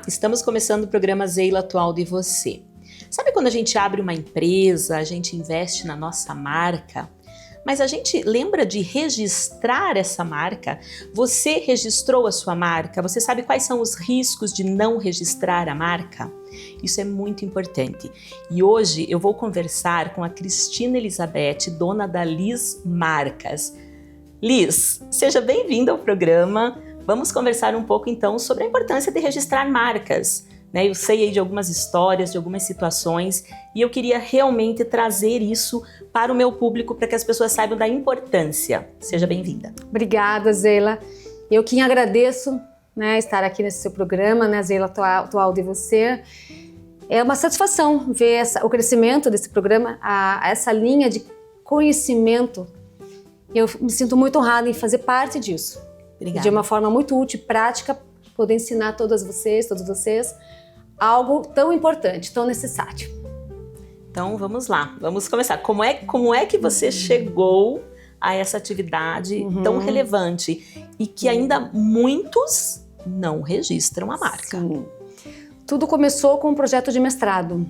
estamos começando o programa Zeila Atual de Você. Sabe quando a gente abre uma empresa, a gente investe na nossa marca, mas a gente lembra de registrar essa marca? Você registrou a sua marca? Você sabe quais são os riscos de não registrar a marca? Isso é muito importante. E hoje eu vou conversar com a Cristina Elizabeth, dona da Liz Marcas. Liz, seja bem-vinda ao programa. Vamos conversar um pouco então sobre a importância de registrar marcas. Eu sei aí de algumas histórias, de algumas situações, e eu queria realmente trazer isso para o meu público, para que as pessoas saibam da importância. Seja bem-vinda. Obrigada, Zeila. Eu que agradeço, estar aqui nesse seu programa, Zeila Atual de Você. É uma satisfação ver o crescimento desse programa, essa linha de conhecimento. Eu me sinto muito honrada em fazer parte disso. Obrigada. De uma forma muito útil e prática, poder ensinar a todos vocês, algo tão importante, tão necessário. Então vamos lá, vamos começar. Como é que você chegou a essa atividade tão relevante e que ainda muitos não registram a marca? Sim. Tudo começou com um projeto de mestrado.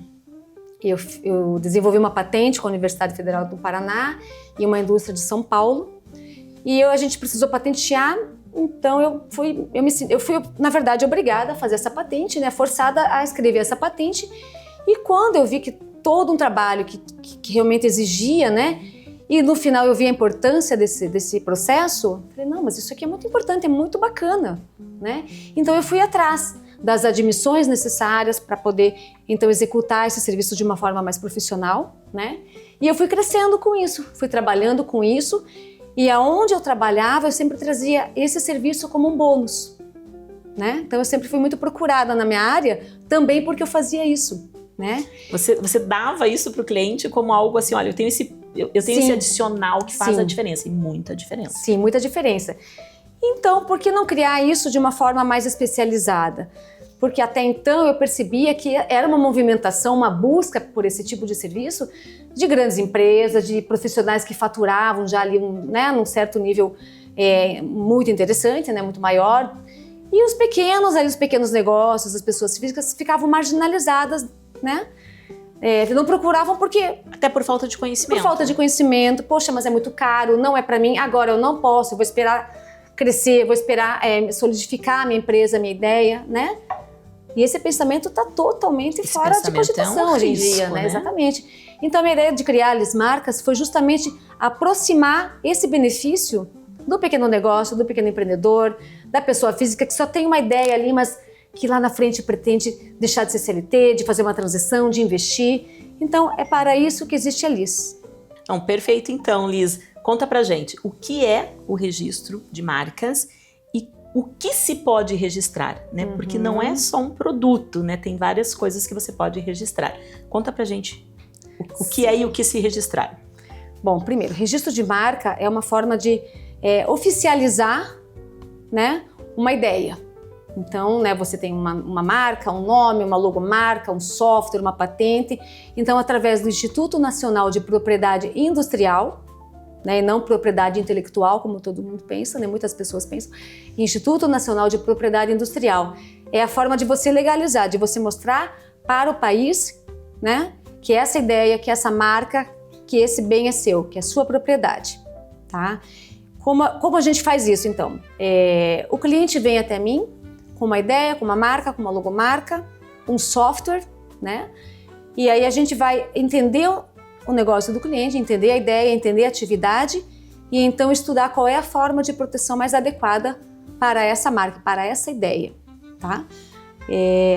Eu desenvolvi uma patente com a Universidade Federal do Paraná e uma indústria de São Paulo. E a gente precisou patentear, então eu fui, na verdade, obrigada a fazer essa patente, forçada a escrever essa patente. E quando eu vi que todo um trabalho que realmente exigia, e no final eu vi a importância desse processo, falei, não, mas isso aqui é muito importante, é muito bacana, Então eu fui atrás das admissões necessárias para poder, então, executar esse serviço de uma forma mais profissional, E eu fui crescendo com isso, fui trabalhando com isso. E aonde eu trabalhava, eu sempre trazia esse serviço como um bônus, Então eu sempre fui muito procurada na minha área, também porque eu fazia isso, Você dava isso para o cliente como algo assim, olha, eu tenho esse adicional que faz a diferença, e muita diferença. Sim, muita diferença. Então, por que não criar isso de uma forma mais especializada? Porque até então eu percebia que era uma movimentação, uma busca por esse tipo de serviço de grandes empresas, de profissionais que faturavam já ali num certo nível muito interessante, muito maior. E os pequenos negócios, as pessoas físicas ficavam marginalizadas, não procuravam porque... Até por falta de conhecimento. Por falta de conhecimento. Poxa, mas é muito caro, não é para mim, agora eu não posso, eu vou esperar crescer, vou esperar solidificar a minha empresa, a minha ideia, E esse pensamento está totalmente fora de cogitação hoje em dia, Exatamente. Então a minha ideia de criar as marcas foi justamente aproximar esse benefício do pequeno negócio, do pequeno empreendedor, da pessoa física que só tem uma ideia ali, mas que lá na frente pretende deixar de ser CLT, de fazer uma transição, de investir. Então é para isso que existe a Liz. Então, perfeito então, Liz. Conta pra gente o que é o registro de marcas e o que se pode registrar, Porque não é só um produto, Tem várias coisas que você pode registrar. Conta pra gente o que é e o que se registrar. Bom, primeiro, registro de marca é uma forma de oficializar, uma ideia. Então, você tem uma marca, um nome, uma logomarca, um software, uma patente. Então, através do Instituto Nacional de Propriedade Industrial, e não propriedade intelectual, como todo mundo pensa, muitas pessoas pensam, Instituto Nacional de Propriedade Industrial é a forma de você legalizar, de você mostrar para o país, que essa ideia, que essa marca, que esse bem é seu, que é sua propriedade, tá? Como a gente faz isso, então? O cliente vem até mim com uma ideia, com uma marca, com uma logomarca, um software, E aí a gente vai entender o negócio do cliente, entender a ideia, entender a atividade e então estudar qual é a forma de proteção mais adequada para essa marca, para essa ideia, tá?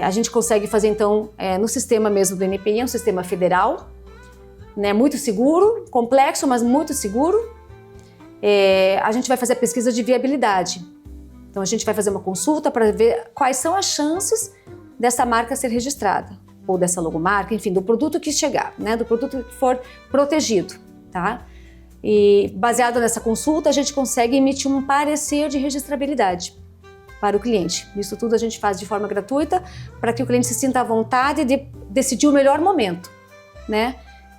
A gente consegue fazer então no sistema mesmo do NPI, é um sistema federal, muito seguro, complexo, mas muito seguro. A gente vai fazer a pesquisa de viabilidade. Então a gente vai fazer uma consulta para ver quais são as chances dessa marca ser registrada, ou dessa logomarca, enfim, do produto que chegar, do produto que for protegido, tá? E baseado nessa consulta, a gente consegue emitir um parecer de registrabilidade para o cliente. Isso tudo a gente faz de forma gratuita para que o cliente se sinta à vontade de decidir o melhor momento,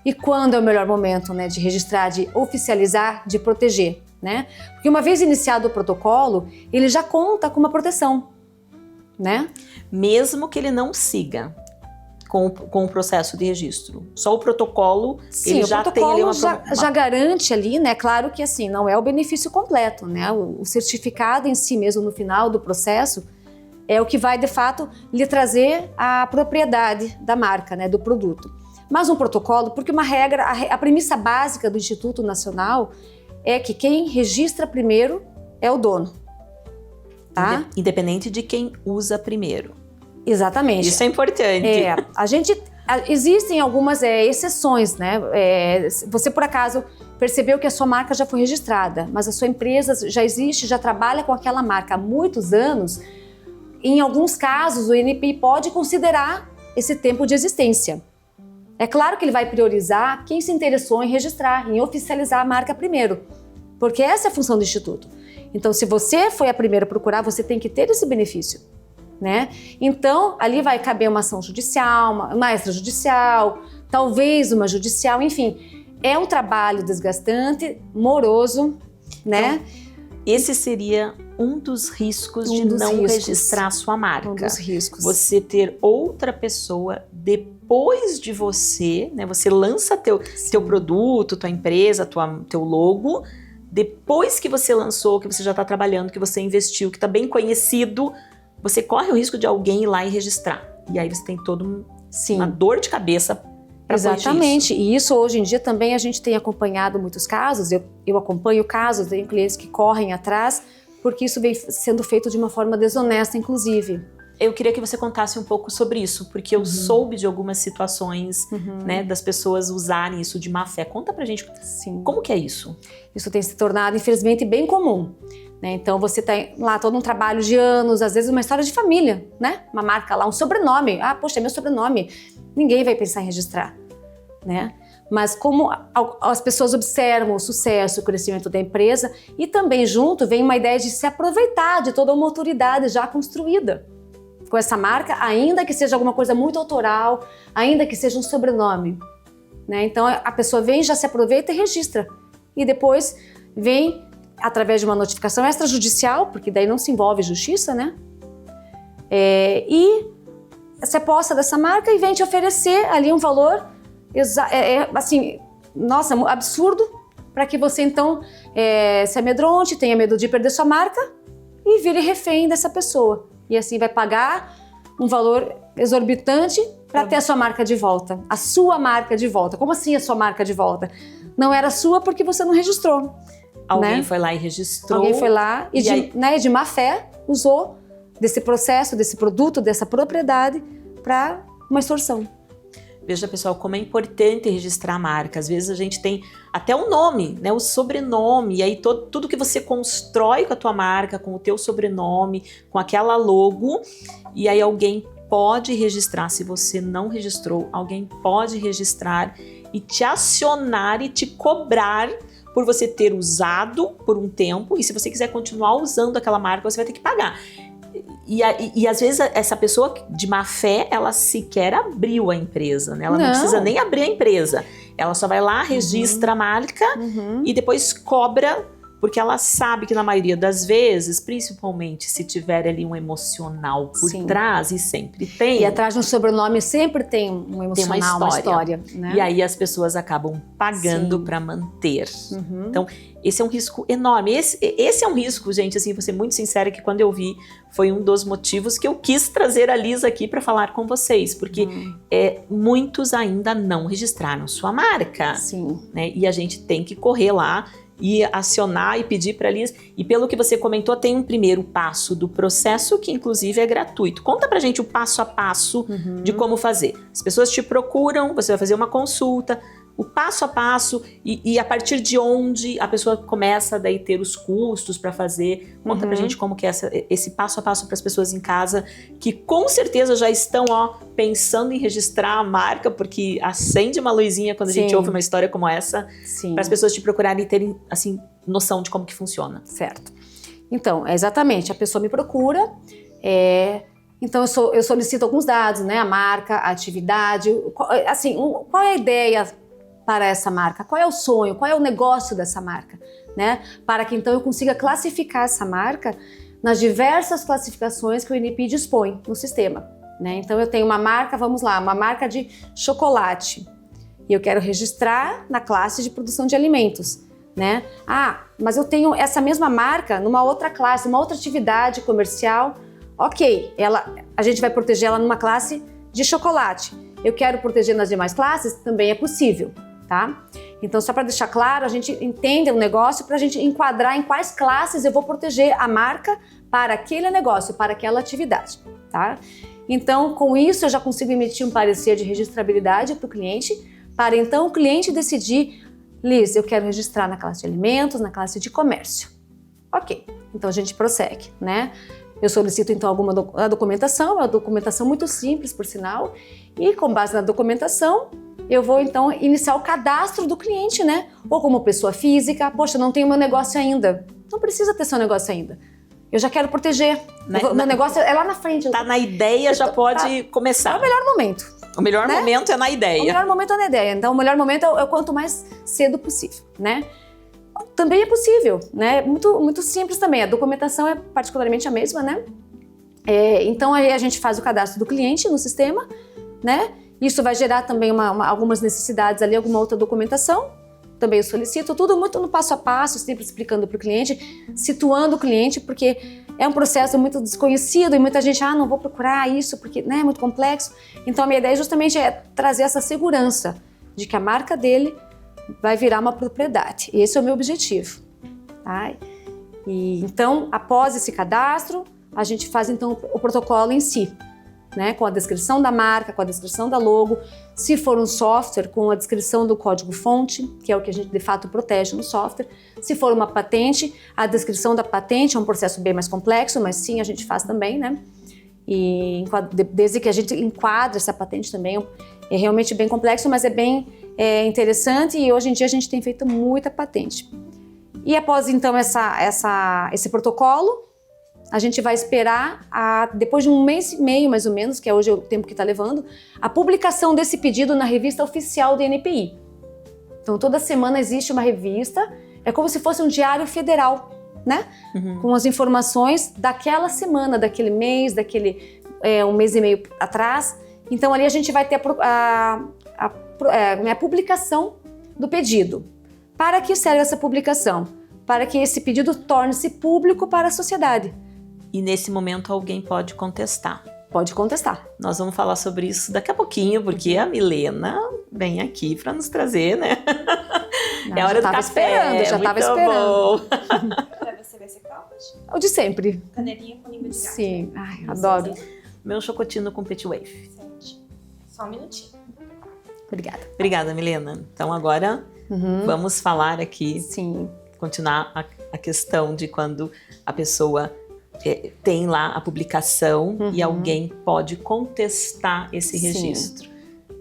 E quando é o melhor momento, de registrar, de oficializar, de proteger, Porque uma vez iniciado o protocolo, ele já conta com uma proteção. né? Mesmo que ele não siga com o processo de registro. Só o protocolo, Sim, ele o já protocolo tem ali já garante ali, né? Claro que assim, não é o benefício completo, né? O certificado em si mesmo no final do processo é o que vai, de fato, lhe trazer a propriedade da marca, né? Do produto. Mas um protocolo, porque uma regra, a premissa básica do Instituto Nacional é que quem registra primeiro é o dono, tá? Independente de quem usa primeiro. Exatamente. Isso é importante. Existem algumas exceções, né? Você, por acaso, percebeu que a sua marca já foi registrada, mas a sua empresa já existe, já trabalha com aquela marca há muitos anos. Em alguns casos, o INPI pode considerar esse tempo de existência. É claro que ele vai priorizar quem se interessou em registrar, em oficializar a marca primeiro, porque essa é a função do Instituto. Então, se você foi a primeira a procurar, você tem que ter esse benefício, né? Então, ali vai caber uma ação judicial, uma extrajudicial, talvez uma judicial, enfim. É um trabalho desgastante, moroso, né? Então, esse seria um dos riscos de não registrar a sua marca. Um dos riscos. Você ter outra pessoa depois de você, né? Você lança teu produto, tua empresa, teu logo. Depois que você lançou, que você já está trabalhando, que você investiu, que está bem conhecido, você corre o risco de alguém ir lá e registrar. E aí você tem toda uma dor de cabeça. Exatamente, e isso hoje em dia também a gente tem acompanhado muitos casos, eu acompanho casos, tenho clientes que correm atrás, porque isso vem sendo feito de uma forma desonesta, inclusive. Eu queria que você contasse um pouco sobre isso, porque eu soube de algumas situações, né, das pessoas usarem isso de má fé. Conta pra gente como que é isso. Isso tem se tornado, infelizmente, bem comum. Né? Então você tem lá todo um trabalho de anos, às vezes uma história de família, né? Uma marca lá, um sobrenome. Ah, poxa, é meu sobrenome. Ninguém vai pensar em registrar, né? Mas como as pessoas observam o sucesso, o crescimento da empresa e também junto vem uma ideia de se aproveitar de toda uma autoridade já construída com essa marca, ainda que seja alguma coisa muito autoral, ainda que seja um sobrenome, né? Então a pessoa vem, já se aproveita e registra. E depois vem através de uma notificação extrajudicial, porque daí não se envolve justiça, né? E se aposta dessa marca e vem te oferecer ali um valor, assim, nossa, absurdo, para que você então se amedronte, tenha medo de perder sua marca e vire refém dessa pessoa. E assim vai pagar um valor exorbitante para ter a sua marca de volta. A sua marca de volta. Como assim a sua marca de volta? Não era sua porque você não registrou. Alguém foi lá e registrou. Alguém foi lá e de má fé usou desse processo, desse produto, dessa propriedade para uma extorsão. Veja, pessoal, como é importante registrar a marca. Às vezes a gente tem até o nome, né, o sobrenome, e aí tudo que você constrói com a tua marca, com o teu sobrenome, com aquela logo, e aí alguém pode registrar. Se você não registrou, alguém pode registrar e te acionar e te cobrar por você ter usado por um tempo, e se você quiser continuar usando aquela marca, você vai ter que pagar. E às vezes essa pessoa de má fé, ela sequer abriu a empresa, né? Ela não precisa nem abrir a empresa. Ela só vai lá, registra a marca e depois cobra, porque ela sabe que na maioria das vezes, principalmente se tiver ali um emocional por trás, e sempre tem. E atrás de um sobrenome sempre tem um emocional, uma história, né? E aí as pessoas acabam pagando para manter. Então, esse é um risco enorme. Esse é um risco, gente, assim, vou ser muito sincera, que quando eu vi, foi um dos motivos que eu quis trazer a Lisa aqui para falar com vocês, porque muitos ainda não registraram sua marca. Né? E a gente tem que correr lá e acionar e pedir para a Liz. E pelo que você comentou, tem um primeiro passo do processo que inclusive é gratuito. Conta pra gente o passo a passo de como fazer. As pessoas te procuram, você vai fazer uma consulta, o passo a passo e a partir de onde a pessoa começa daí ter os custos para fazer. Conta pra gente como que é esse passo a passo para as pessoas em casa que com certeza já estão pensando em registrar a marca, porque acende uma luzinha quando a gente ouve uma história como essa, para as pessoas te procurarem e terem assim noção de como que funciona. Certo. Então, exatamente, a pessoa me procura, então eu solicito alguns dados, né? A marca, a atividade, assim, qual é a ideia para essa marca? Qual é o sonho? Qual é o negócio dessa marca? Né? Para que então eu consiga classificar essa marca nas diversas classificações que o INPI dispõe no sistema, né? Então eu tenho uma marca, vamos lá, uma marca de chocolate e eu quero registrar na classe de produção de alimentos, né? Ah, mas eu tenho essa mesma marca numa outra classe, uma outra atividade comercial. Ok, a gente vai proteger ela numa classe de chocolate. Eu quero proteger nas demais classes, também é possível, tá? Então, só para deixar claro, a gente entende o negócio para a gente enquadrar em quais classes eu vou proteger a marca para aquele negócio, para aquela atividade, tá? Então, com isso, eu já consigo emitir um parecer de registrabilidade para o cliente, para então o cliente decidir, Liz, eu quero registrar na classe de alimentos, na classe de comércio. Ok, então a gente prossegue, né? Eu solicito então alguma documentação, é uma documentação muito simples, por sinal, e com base na documentação, eu vou então iniciar o cadastro do cliente, né? Ou como pessoa física, poxa, não tenho meu negócio ainda. Não precisa ter seu negócio ainda. Eu já quero proteger. Meu negócio é lá na frente. Tá na ideia, já pode começar. É o melhor momento. O melhor momento é na ideia. O melhor momento é na ideia. Então, o melhor momento é o quanto mais cedo possível, né? Também é possível, né? Muito simples também. A documentação é particularmente a mesma, né? Então, aí a gente faz o cadastro do cliente no sistema, né? Isso vai gerar também algumas necessidades ali, alguma outra documentação. Também eu solicito, tudo muito no passo a passo, sempre explicando para o cliente, situando o cliente, porque é um processo muito desconhecido e muita gente, não vou procurar isso porque é muito complexo. Então a minha ideia justamente é trazer essa segurança de que a marca dele vai virar uma propriedade. Esse é o meu objetivo. Tá? E então, após esse cadastro, a gente faz então o protocolo em si. Né, com a descrição da marca, com a descrição da logo, se for um software, com a descrição do código-fonte, que é o que a gente de fato protege no software. Se for uma patente, a descrição da patente é um processo bem mais complexo, mas sim, a gente faz também, né? E desde que a gente enquadra essa patente também, é realmente bem complexo, mas é bem interessante e hoje em dia a gente tem feito muita patente. E após então esse protocolo, a gente vai esperar, depois de 1 mês e meio, mais ou menos, que é hoje o tempo que está levando, a publicação desse pedido na revista oficial do INPI. Então, toda semana existe uma revista, é como se fosse um diário federal, né? Uhum. Com as informações daquela semana, daquele mês, 1 mês e meio atrás. Então, ali a gente vai ter a publicação do pedido. Para que serve essa publicação? Para que esse pedido torne-se público para a sociedade. E nesse momento alguém pode contestar. Pode contestar. Nós vamos falar sobre isso daqui a pouquinho, porque a Milena vem aqui para nos trazer, né? É a hora do café. Já estava esperando. Para você vai ser qual? O de sempre. Canelinha com língua de gato. Sim, ai, adoro. Meu chocotino com petit wave. Só um minutinho. Obrigada. Obrigada, Milena. Então agora vamos falar aqui. Sim. Continuar a questão de quando a pessoa tem lá a publicação e alguém pode contestar esse registro. Sim.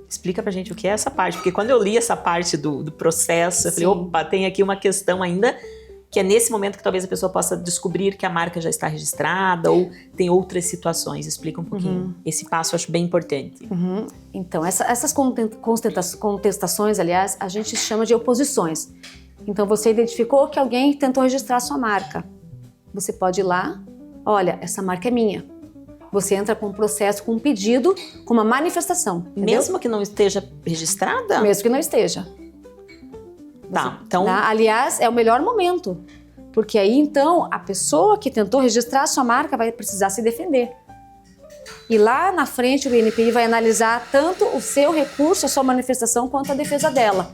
Explica pra gente o que é essa parte, porque quando eu li essa parte do processo, eu falei, opa, tem aqui uma questão ainda que é nesse momento que talvez a pessoa possa descobrir que a marca já está registrada ou tem outras situações. Explica um pouquinho. Esse passo eu acho bem importante. Então, essas contestações, aliás, a gente chama de oposições. Então, você identificou que alguém tentou registrar a sua marca. Você pode ir lá, olha, essa marca é minha. Você entra com um processo, com um pedido, com uma manifestação. Entendeu? Mesmo que não esteja registrada? Mesmo que não esteja. Tá, então... Aliás, é o melhor momento. Porque aí, então, a pessoa que tentou registrar a sua marca vai precisar se defender. E lá na frente, o INPI vai analisar tanto o seu recurso, a sua manifestação, quanto a defesa dela.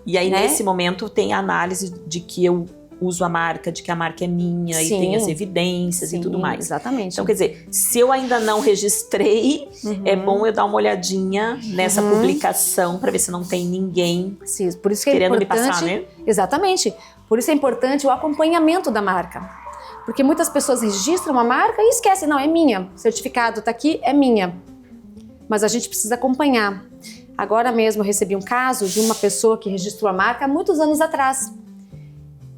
E aí, nesse momento, tem a análise de que eu uso a marca, de que a marca é minha. Sim. E tem as evidências e tudo mais. Exatamente. Então, quer dizer, se eu ainda não registrei, é bom eu dar uma olhadinha nessa publicação para ver se não tem ninguém por isso que querendo me passar, né? Exatamente. Por isso é importante o acompanhamento da marca. Porque muitas pessoas registram uma marca e esquecem, não, é minha. O certificado está aqui, é minha. Mas a gente precisa acompanhar. Agora mesmo eu recebi um caso de uma pessoa que registrou a marca há muitos anos atrás.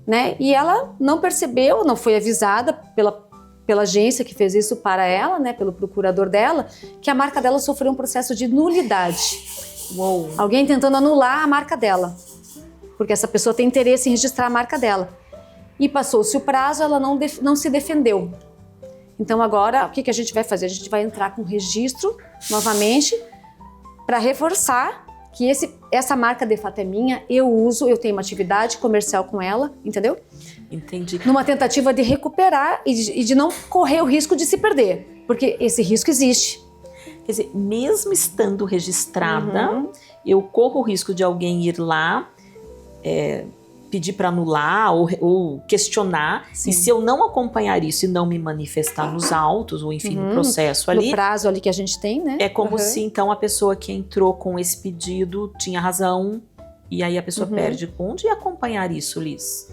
Né? E ela não percebeu, não foi avisada pela agência que fez isso para ela, né? Pelo procurador dela, que a marca dela sofreu um processo de nulidade. Uou. Alguém tentando anular a marca dela, porque essa pessoa tem interesse em registrar a marca dela. E passou-se o prazo, ela não se defendeu. Então agora, o que a gente vai fazer? A gente vai entrar com o registro novamente para reforçar que essa marca de fato é minha, eu uso, eu tenho uma atividade comercial com ela, entendeu? Entendi. Numa tentativa de recuperar e de não correr o risco de se perder, porque esse risco existe. Quer dizer, mesmo estando registrada, eu corro o risco de alguém ir lá, pedir para anular ou questionar. Sim. E se eu não acompanhar isso e não me manifestar nos autos, ou enfim, no processo ali... No prazo ali que a gente tem, né? É como se, então, a pessoa que entrou com esse pedido tinha razão, e aí a pessoa perde. Onde acompanhar isso, Liz?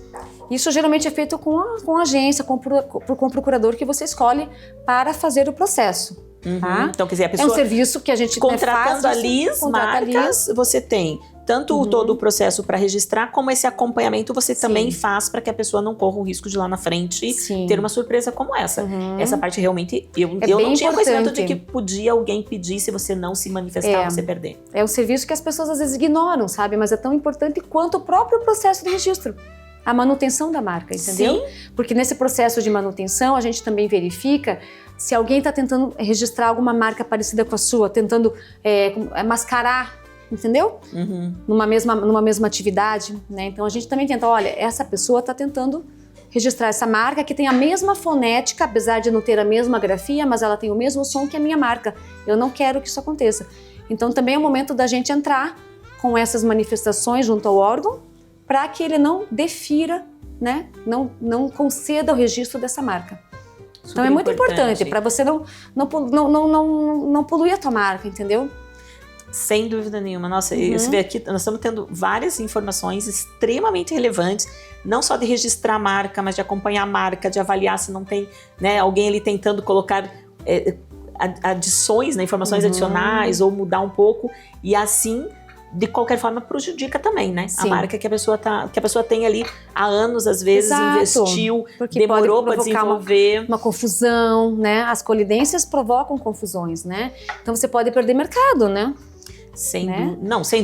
Isso geralmente é feito com a agência, com o procurador que você escolhe para fazer o processo. Tá? Então, quer dizer, a pessoa... É um serviço que a gente contratando faz, a Liz Marcas, você tem tanto todo o processo para registrar, como esse acompanhamento você também faz para que a pessoa não corra o risco de lá na frente ter uma surpresa como essa. Essa parte realmente, eu não tinha conhecimento de que podia alguém pedir, se você não se manifestar, você perder. É um serviço que as pessoas às vezes ignoram, sabe? Mas é tão importante quanto o próprio processo de registro. A manutenção da marca, entendeu? Sim. Porque nesse processo de manutenção, a gente também verifica se alguém está tentando registrar alguma marca parecida com a sua, tentando mascarar, entendeu? Numa mesma atividade, né? Então a gente também tenta, olha, essa pessoa está tentando registrar essa marca que tem a mesma fonética, apesar de não ter a mesma grafia, mas ela tem o mesmo som que a minha marca. Eu não quero que isso aconteça. Então também é o momento da gente entrar com essas manifestações junto ao órgão, para que ele não defira, né? Não conceda o registro dessa marca. Super então é muito importante para você não poluir a tua marca, entendeu? Sem dúvida nenhuma. Nossa, você vê aqui, nós estamos tendo várias informações extremamente relevantes, não só de registrar a marca, mas de acompanhar a marca, de avaliar se não tem, né, alguém ali tentando colocar adições, né, informações adicionais ou mudar um pouco, e assim, de qualquer forma, prejudica também, né? Sim. A marca que a pessoa tem ali há anos, às vezes, investiu, porque demorou para desenvolver. Uma confusão, né? As colidências provocam confusões, né? Então você pode perder mercado, né? Sem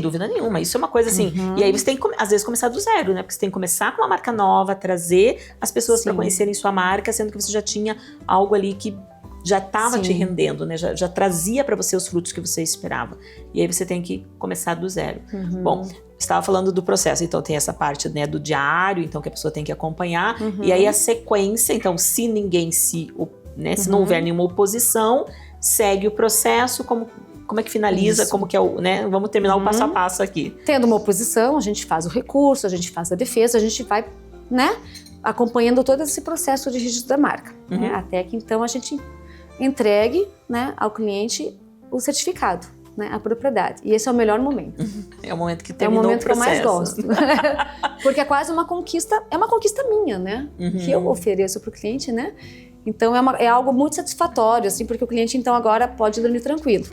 dúvida nenhuma. Isso é uma coisa assim. E aí você tem que, às vezes, começar do zero, né? Porque você tem que começar com uma marca nova, trazer as pessoas para conhecerem sua marca, sendo que você já tinha algo ali que já estava te rendendo, né? Já trazia para você os frutos que você esperava. E aí você tem que começar do zero. Bom, você estava falando do processo, então tem essa parte, né, do diário, então que a pessoa tem que acompanhar. E aí a sequência, então se ninguém se não houver nenhuma oposição, segue o processo, como é que finaliza, como que é o, né? Vamos terminar o passo a passo aqui. Tendo uma oposição, a gente faz o recurso, a gente faz a defesa, a gente vai, né, acompanhando todo esse processo de registro da marca, né? Até que então a gente entregue, né, ao cliente o certificado, né, a propriedade. E esse é o melhor momento. É o momento que terminou o processo. É o momento que eu mais gosto. Porque é quase uma conquista, minha, né? Que eu ofereço para o cliente, né? Então é algo muito satisfatório, assim, porque o cliente então agora pode dormir tranquilo.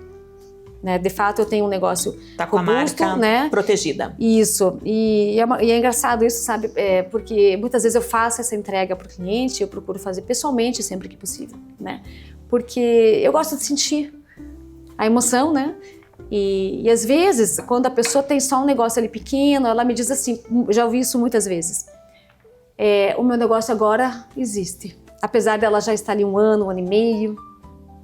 Né? De fato, eu tenho um negócio tá com robusto, a marca, né, protegida. Isso. E é engraçado isso, sabe? Porque muitas vezes eu faço essa entrega para o cliente, eu procuro fazer pessoalmente sempre que possível, né? Porque eu gosto de sentir a emoção, né? E às vezes, quando a pessoa tem só um negócio ali pequeno, ela me diz assim, já ouvi isso muitas vezes, o meu negócio agora existe. Apesar dela já estar ali um ano e meio,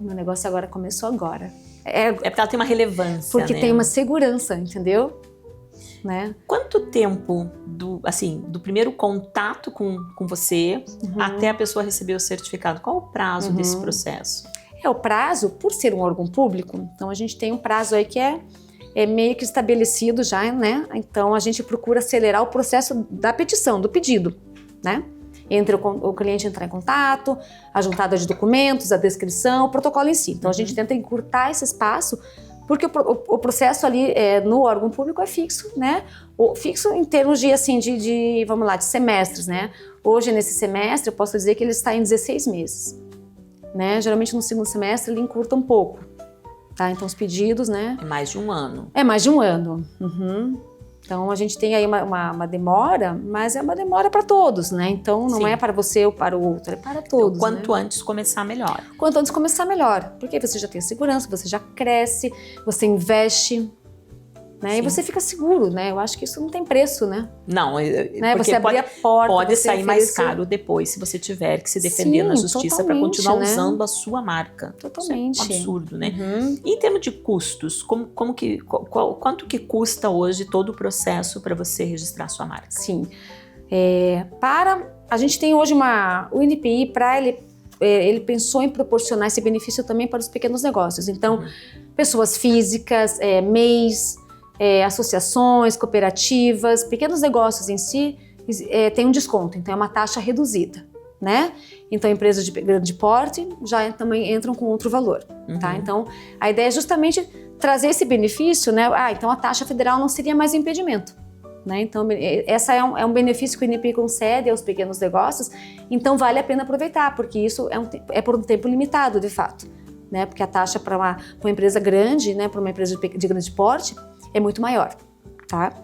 o meu negócio agora começou agora. É porque ela tem uma relevância, porque né? tem uma segurança, entendeu? Né? Quanto tempo do primeiro contato com você até a pessoa receber o certificado? Qual o prazo desse processo? O prazo, por ser um órgão público, então a gente tem um prazo aí que é meio que estabelecido já, né? Então a gente procura acelerar o processo da petição, do pedido, né? Entre o cliente entrar em contato, a juntada de documentos, a descrição, o protocolo em si. Então a gente tenta encurtar esse espaço, porque o processo ali no órgão público é fixo, né? Fixo em termos de, assim, vamos lá, de semestres, né? Hoje, nesse semestre, eu posso dizer que ele está em 16 meses, né? Geralmente, no segundo semestre, ele encurta um pouco, tá? Então, os pedidos, né? É mais de um ano. É mais de um ano. Então, a gente tem aí uma demora, mas é uma demora para todos, né? Então, não é para você ou para o outro, é para todos. Então, quanto antes começar, melhor. Quanto antes começar, melhor. Porque você já tem segurança, você já cresce, você investe, né? Sim. E você fica seguro, né? Eu acho que isso não tem preço, né? Não, Né? porque Você abrir a porta, pode você sair mais oferecer- caro depois se você tiver que se defender Sim, na justiça para totalmente, continuar né? usando a sua marca. Totalmente. Isso é um absurdo, né? Uhum. E em termos de custos, quanto que custa hoje todo o processo para você registrar sua marca? Sim. A gente tem hoje o NPI, ele pensou em proporcionar esse benefício também para os pequenos negócios. Então, pessoas físicas, MEIs, associações, cooperativas, pequenos negócios em si, tem um desconto, então é uma taxa reduzida, né? Então, empresas de grande porte já também entram com outro valor, tá? Então, a ideia é justamente trazer esse benefício, né? Então a taxa federal não seria mais impedimento. Né? Então, essa é um benefício que o INPI concede aos pequenos negócios, então vale a pena aproveitar, porque isso é por um tempo limitado, de fato. Né? Porque a taxa para uma empresa grande, né? Para uma empresa de grande porte, é muito maior. Tá?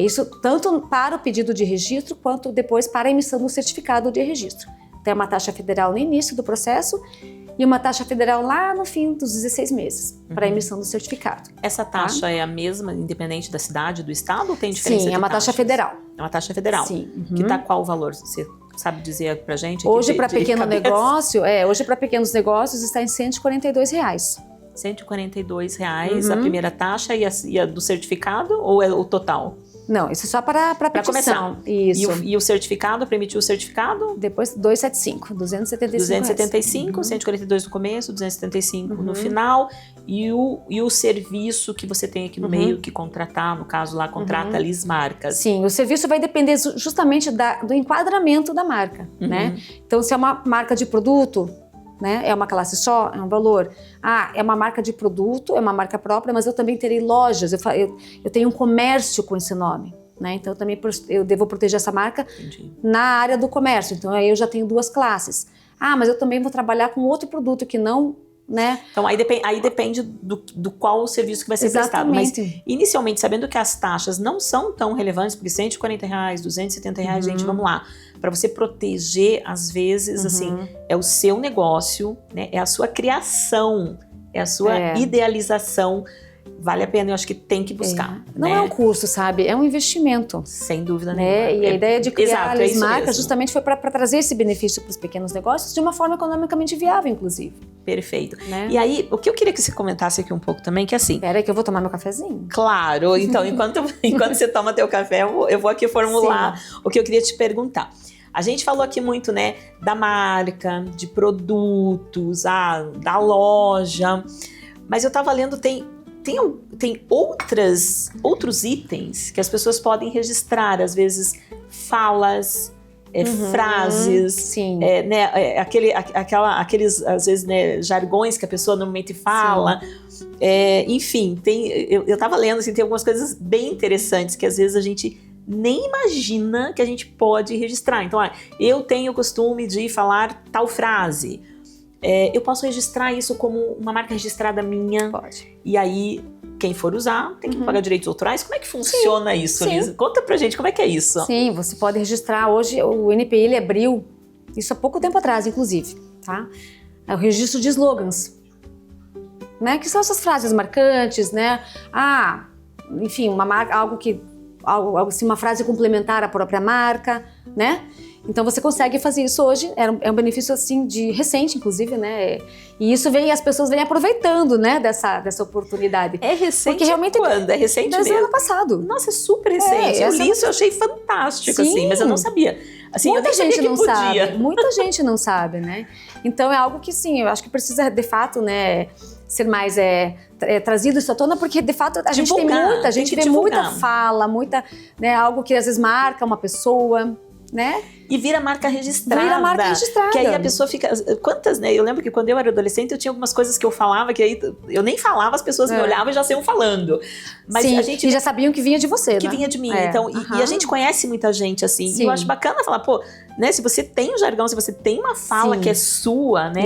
Isso tanto para o pedido de registro, quanto depois para a emissão do certificado de registro. Tem uma taxa federal no início do processo e uma taxa federal lá no fim dos 16 meses, para a emissão do certificado. Essa taxa é a mesma, independente da cidade, do estado, ou tem diferença? Sim, é uma taxa federal. É uma taxa federal? Sim. Que tá qual o valor? Você sabe dizer pra gente? Aqui Hoje, para pequeno cabeça? negócio, hoje para pequenos negócios está em R$142. R$142 a primeira taxa e a do certificado, ou é o total? Não, isso é só para petição. Começar. Isso. E o certificado, para emitir o certificado? Depois 275, R$275. 275, 142 no começo, 275 no final. E o serviço que você tem aqui no meio que contratar, no caso lá, contrata Liz Marcas. Sim, o serviço vai depender justamente do enquadramento da marca, né? Então, se é uma marca de produto, né? É uma classe só, é um valor. É uma marca de produto, é uma marca própria, mas eu também terei lojas, eu tenho um comércio com esse nome, né? Então eu devo proteger essa marca na área do comércio, então aí eu já tenho duas classes. Mas eu também vou trabalhar com outro produto que não, né? Então aí depende do qual o serviço que vai ser prestado. Mas inicialmente, sabendo que as taxas não são tão relevantes, porque R$140, R$270, gente, vamos lá. Para você proteger, às vezes, assim, é o seu negócio, né? É a sua criação, é a sua idealização. Vale a pena, eu acho que tem que buscar. Não né? é um curso, sabe? É um investimento. Sem dúvida né? nenhuma. E a ideia de criar as marcas mesmo. justamente foi para trazer esse benefício para os pequenos negócios de uma forma economicamente viável, inclusive. Perfeito. Né? E aí, o que eu queria que você comentasse aqui um pouco também, que assim... Espera aí que eu vou tomar meu cafezinho. Claro. Então, enquanto você toma teu café, eu vou aqui formular o que eu queria te perguntar. A gente falou aqui muito, né, da marca, de produtos, da loja, mas eu tava lendo, tem outros itens que as pessoas podem registrar, às vezes falas, frases, aqueles, às vezes, né, jargões que a pessoa normalmente fala. Enfim, eu tava lendo, assim, tem algumas coisas bem interessantes que às vezes a gente nem imagina que a gente pode registrar. Então, eu tenho o costume de falar tal frase. Eu posso registrar isso como uma marca registrada minha. Pode. E aí, quem for usar, tem que pagar direitos autorais. Como é que funciona isso, Liz? Conta pra gente, como é que é isso? Sim, você pode registrar. Hoje, o NPI, ele abriu, isso há pouco tempo atrás, inclusive, tá? É o registro de slogans, né? Que são essas frases marcantes, né? Enfim, uma marca, algo assim, uma frase complementar à própria marca, né? Então você consegue fazer isso hoje, é um benefício assim recente, inclusive, né? E isso as pessoas vêm aproveitando, né, dessa oportunidade. É recente? Porque realmente quando? É recente desde mesmo? o ano passado. Nossa, é super recente. Eu li isso, eu achei fantástico, assim, mas eu não sabia. Assim, muita gente não podia. sabe, muita gente não sabe, né? Então é algo que sim, eu acho que precisa de fato, né, ser mais trazido isso à tona, porque de fato a gente vê muita fala, né, algo que às vezes marca uma pessoa, né? E vira marca registrada. Vira marca registrada. Que aí a pessoa fica... Quantas, né? Eu lembro que quando eu era adolescente, eu tinha algumas coisas que eu falava, que aí eu nem falava, as pessoas me olhavam e já saíam falando. Mas sim, a gente... e já sabiam que vinha de você, que né? vinha de mim. Então, e a gente conhece muita gente, assim. Sim. E eu acho bacana falar, pô, né? Se você tem um jargão, se você tem uma fala que é sua, né?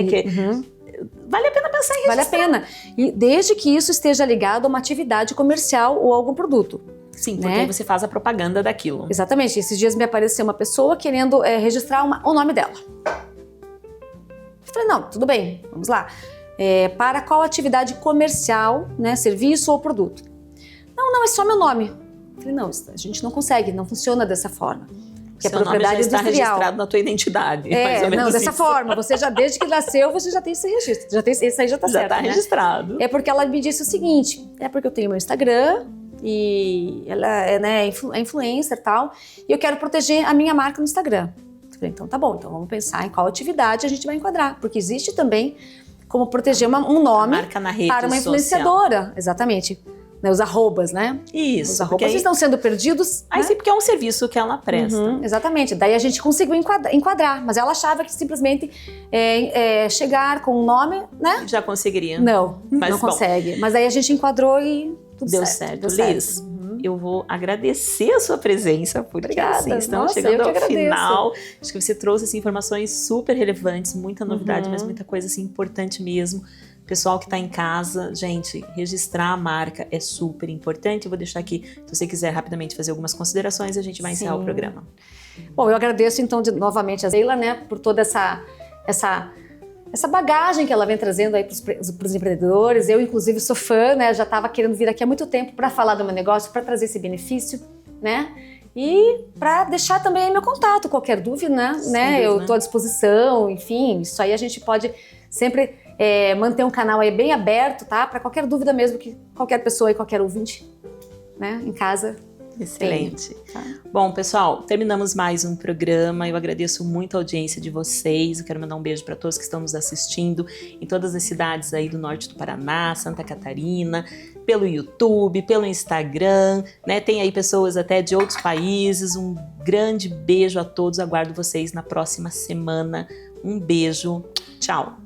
Vale a pena pensar em registrar. Vale a pena. E desde que isso esteja ligado a uma atividade comercial ou algum produto. Sim, porque aí você faz a propaganda daquilo. Exatamente. Esses dias me apareceu uma pessoa querendo registrar o nome dela. Eu falei, não, tudo bem, vamos lá. Para qual atividade comercial, né, serviço ou produto? não, é só meu nome. Eu falei, não, a gente não consegue, não funciona dessa forma. Porque Seu a propriedade nome já está industrial. registrado na tua identidade. mais ou menos Não, dessa isso. forma. Você já, desde que nasceu, você já tem esse registro. Esse aí já tá Já certo, está né? registrado. É porque ela me disse o seguinte, é porque eu tenho meu Instagram e ela é, né, influencer e tal, e eu quero proteger a minha marca no Instagram. Eu falei, então tá bom, então vamos pensar em qual atividade a gente vai enquadrar, porque existe também como proteger um nome Marca na rede para uma social. influenciadora. Exatamente. Né, os arrobas, né? Isso. Os porque arrobas aí, estão sendo perdidos. aí né? sim, porque é um serviço que ela presta. Exatamente. Daí a gente conseguiu enquadrar, mas ela achava que simplesmente chegar com um nome, né? Já conseguiria. Não, Mas, não bom, consegue. Mas aí a gente enquadrou e tudo Deu certo. certo. Deu Liz, certo. eu vou agradecer a sua presença, porque Obrigada. assim, estamos Nossa, chegando eu que ao agradeço. final. Acho que você trouxe assim, informações super relevantes, muita novidade, Uhum. mas muita coisa assim, importante mesmo. Pessoal que está em casa, gente, registrar a marca é super importante. Eu vou deixar aqui, se você quiser rapidamente fazer algumas considerações, a gente vai encerrar o Sim. programa. Bom, eu agradeço então novamente a Zeila, né, por toda essa bagagem que ela vem trazendo aí para os empreendedores. Eu, inclusive, sou fã, né, já estava querendo vir aqui há muito tempo para falar do meu negócio, para trazer esse benefício, né, e para deixar também meu contato, qualquer dúvida, né, eu estou à disposição, enfim, isso aí a gente pode sempre manter um canal aí bem aberto, tá, para qualquer dúvida mesmo que qualquer pessoa e qualquer ouvinte, né, em casa. Excelente. Tá. Bom, pessoal, terminamos mais um programa. Eu agradeço muito a audiência de vocês. Eu quero mandar um beijo para todos que estão nos assistindo em todas as cidades aí do norte do Paraná, Santa Catarina, pelo YouTube, pelo Instagram, né? Tem aí pessoas até de outros países. Um grande beijo a todos. Aguardo vocês na próxima semana. Um beijo. Tchau.